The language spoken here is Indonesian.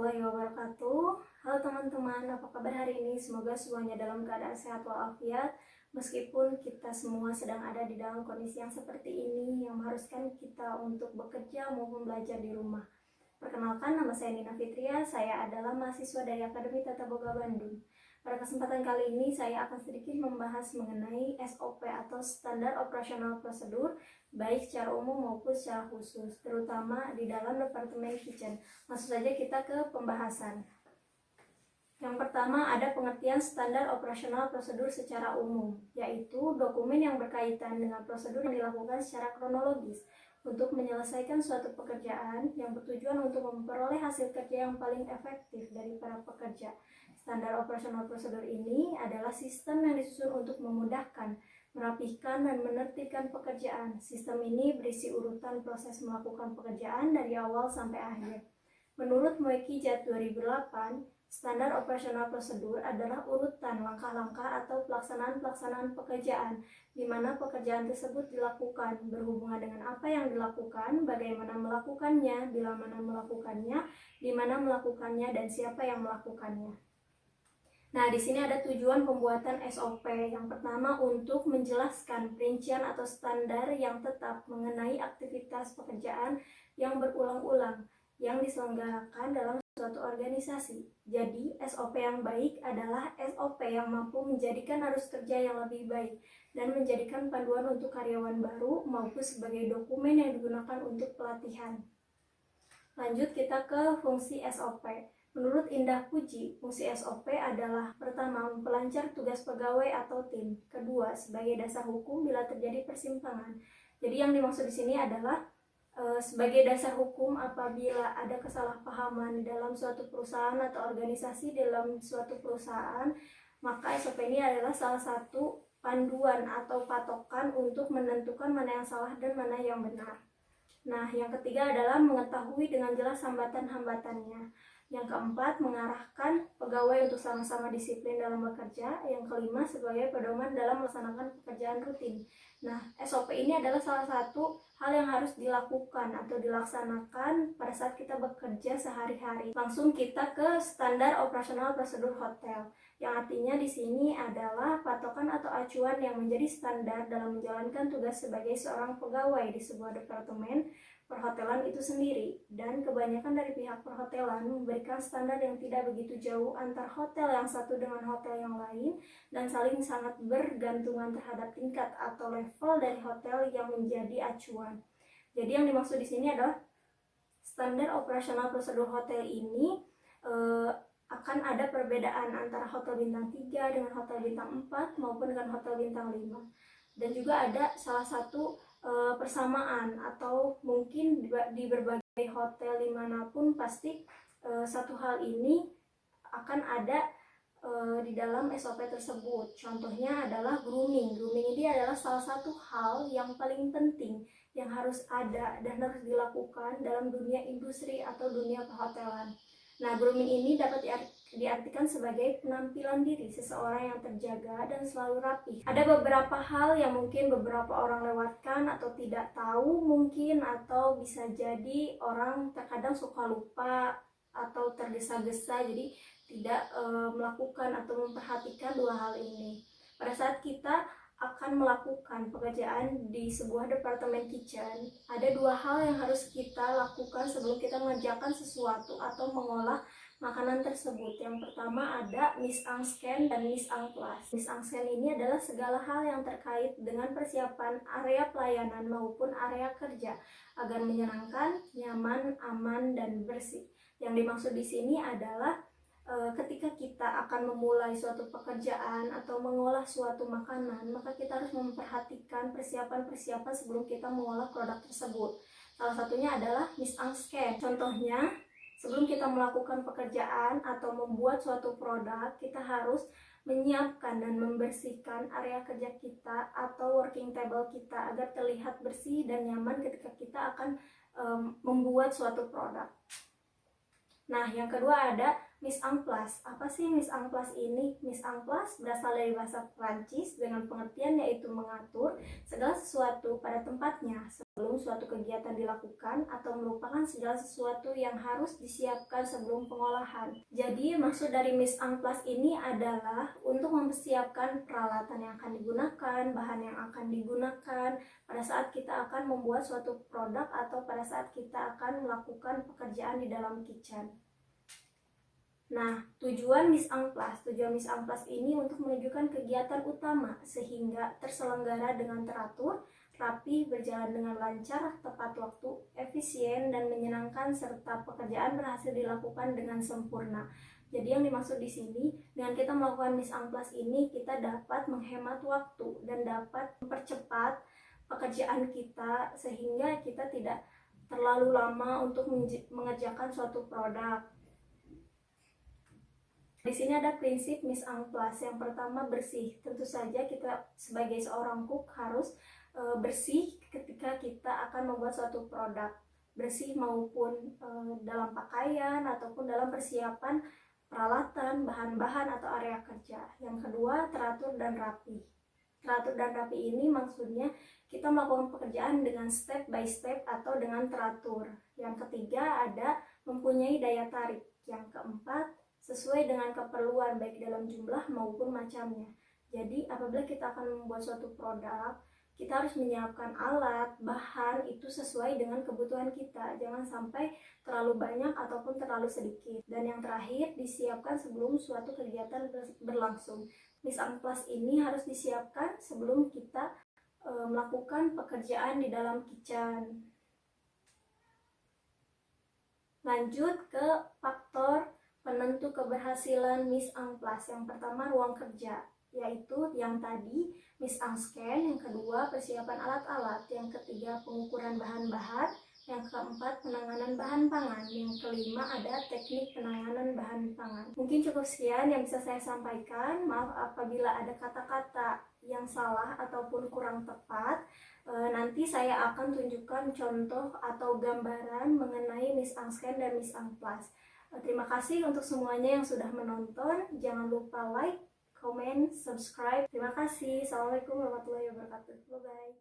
warahmatullahi wabarakatuh. Halo teman-teman, apa kabar hari ini? Semoga semuanya dalam keadaan sehat walafiat. Meskipun kita semua sedang ada di dalam kondisi yang seperti ini, yang mengharuskan kita untuk bekerja maupun belajar di rumah. Perkenalkan, nama saya Nina Fitria, saya adalah mahasiswa dari Akademi Tata Boga Bandung. Pada kesempatan kali ini, saya akan sedikit membahas mengenai SOP atau Standar Operasional Prosedur, baik secara umum maupun secara khusus, terutama di dalam Departemen Kitchen. Langsung saja kita ke pembahasan. Yang pertama ada pengertian standar operasional prosedur secara umum, yaitu dokumen yang berkaitan dengan prosedur yang dilakukan secara kronologis untuk menyelesaikan suatu pekerjaan yang bertujuan untuk memperoleh hasil kerja yang paling efektif dari para pekerja. Standar operasional prosedur ini adalah sistem yang disusun untuk memudahkan, merapihkan, dan menertibkan pekerjaan. Sistem ini berisi urutan proses melakukan pekerjaan dari awal sampai akhir. Menurut Moekijat 2008, standar operasional prosedur adalah urutan langkah-langkah atau pelaksanaan-pelaksanaan pekerjaan, di mana pekerjaan tersebut dilakukan berhubungan dengan apa yang dilakukan, bagaimana melakukannya, bila mana melakukannya, di mana melakukannya, dan siapa yang melakukannya. Nah, di sini ada tujuan pembuatan SOP. Yang pertama untuk menjelaskan perincian atau standar yang tetap mengenai aktivitas pekerjaan yang berulang-ulang yang diselenggarakan dalam suatu organisasi. Jadi, SOP yang baik adalah SOP yang mampu menjadikan arus kerja yang lebih baik dan menjadikan panduan untuk karyawan baru maupun sebagai dokumen yang digunakan untuk pelatihan. Lanjut kita ke fungsi SOP. Menurut Indah Puji, fungsi SOP adalah pertama, memperlancar tugas pegawai atau tim. Kedua, sebagai dasar hukum bila terjadi persimpangan. Jadi yang dimaksud di sini adalah sebagai dasar hukum apabila ada kesalahpahaman di dalam suatu perusahaan atau organisasi dalam suatu perusahaan, maka SOP ini adalah salah satu panduan atau patokan untuk menentukan mana yang salah dan mana yang benar. Nah, yang ketiga adalah mengetahui dengan jelas hambatan-hambatannya. Yang keempat, mengarahkan pegawai untuk sama-sama disiplin dalam bekerja. Yang kelima, sebagai pedoman dalam melaksanakan pekerjaan rutin. Nah, SOP ini adalah salah satu hal yang harus dilakukan atau dilaksanakan pada saat kita bekerja sehari-hari. Langsung kita ke standar operasional prosedur hotel, yang artinya di sini adalah patokan atau acuan yang menjadi standar dalam menjalankan tugas sebagai seorang pegawai di sebuah departemen perhotelan itu sendiri, dan kebanyakan dari pihak perhotelan memberikan standar yang tidak begitu jauh antar hotel yang satu dengan hotel yang lain dan saling sangat bergantungan terhadap tingkat atau level dari hotel yang menjadi acuan. Jadi yang dimaksud di sini adalah standar operasional prosedur hotel ini akan ada perbedaan antara hotel bintang 3 dengan hotel bintang 4 maupun dengan hotel bintang 5. Dan juga ada salah satu persamaan atau mungkin di berbagai hotel dimanapun pasti satu hal ini akan ada di dalam SOP tersebut. Contohnya adalah grooming. Grooming ini adalah salah satu hal yang paling penting yang harus ada dan harus dilakukan dalam dunia industri atau dunia perhotelan. Nah, grooming ini dapat diartikan sebagai penampilan diri seseorang yang terjaga dan selalu rapi. Ada beberapa hal yang mungkin beberapa orang lewatkan atau tidak tahu mungkin, atau bisa jadi orang terkadang suka lupa atau tergesa-gesa, jadi tidak melakukan atau memperhatikan dua hal ini. Pada saat kita akan melakukan pekerjaan di sebuah departemen kitchen, ada dua hal yang harus kita lakukan sebelum kita mengerjakan sesuatu atau mengolah makanan tersebut. Yang pertama ada mise en scène dan mise en place. Mise en scène ini adalah segala hal yang terkait dengan persiapan area pelayanan maupun area kerja agar menyenangkan, nyaman, aman, dan bersih. Yang dimaksud di sini adalah ketika kita akan memulai suatu pekerjaan atau mengolah suatu makanan, maka kita harus memperhatikan persiapan-persiapan sebelum kita mengolah produk tersebut. Salah satunya adalah mise en scène. Contohnya, sebelum kita melakukan pekerjaan atau membuat suatu produk, kita harus menyiapkan dan membersihkan area kerja kita atau working table kita agar terlihat bersih dan nyaman ketika kita akan membuat suatu produk. Nah, yang kedua ada mise en place. Apa sih mise en place ini? Mise en place berasal dari bahasa Prancis dengan pengertian yaitu mengatur segala sesuatu pada tempatnya sebelum suatu kegiatan dilakukan atau merupakan segala sesuatu yang harus disiapkan sebelum pengolahan. Jadi maksud dari mise en place ini adalah untuk mempersiapkan peralatan yang akan digunakan, bahan yang akan digunakan pada saat kita akan membuat suatu produk atau pada saat kita akan melakukan pekerjaan di dalam kitchen. Nah, tujuan mise en place ini untuk menunjukkan kegiatan utama sehingga terselenggara dengan teratur, rapi, berjalan dengan lancar, tepat waktu, efisien, dan menyenangkan serta pekerjaan berhasil dilakukan dengan sempurna. Jadi yang dimaksud di sini dengan kita melakukan mise en place ini kita dapat menghemat waktu dan dapat mempercepat pekerjaan kita sehingga kita tidak terlalu lama untuk mengerjakan suatu produk. Di sini ada prinsip mise en place. Yang pertama bersih. Tentu saja kita sebagai seorang cook harus bersih ketika kita akan membuat suatu produk. Bersih maupun dalam pakaian ataupun dalam persiapan peralatan, bahan-bahan atau area kerja. Yang kedua, teratur dan rapi. Teratur dan rapi ini maksudnya kita melakukan pekerjaan dengan step by step atau dengan teratur. Yang ketiga ada mempunyai daya tarik. Yang keempat, sesuai dengan keperluan baik dalam jumlah maupun macamnya. Jadi apabila kita akan membuat suatu produk, kita harus menyiapkan alat, bahan itu sesuai dengan kebutuhan kita. Jangan sampai terlalu banyak ataupun terlalu sedikit. Dan yang terakhir, disiapkan sebelum suatu kegiatan berlangsung. Mise en place ini harus disiapkan sebelum kita melakukan pekerjaan di dalam kitchen. Lanjut ke faktor penentu keberhasilan mise en place. Yang pertama ruang kerja, yaitu yang tadi mise en scène, yang kedua persiapan alat-alat, yang ketiga pengukuran bahan-bahan, yang keempat penanganan bahan pangan, yang kelima ada teknik penanganan bahan pangan. Mungkin cukup sekian yang bisa saya sampaikan. Maaf apabila ada kata-kata yang salah ataupun kurang tepat. Nanti saya akan tunjukkan contoh atau gambaran mengenai mise en scène dan mise en place. Terima kasih untuk semuanya yang sudah menonton. Jangan lupa like, comment, subscribe. Terima kasih. Assalamualaikum warahmatullahi wabarakatuh. Bye-bye.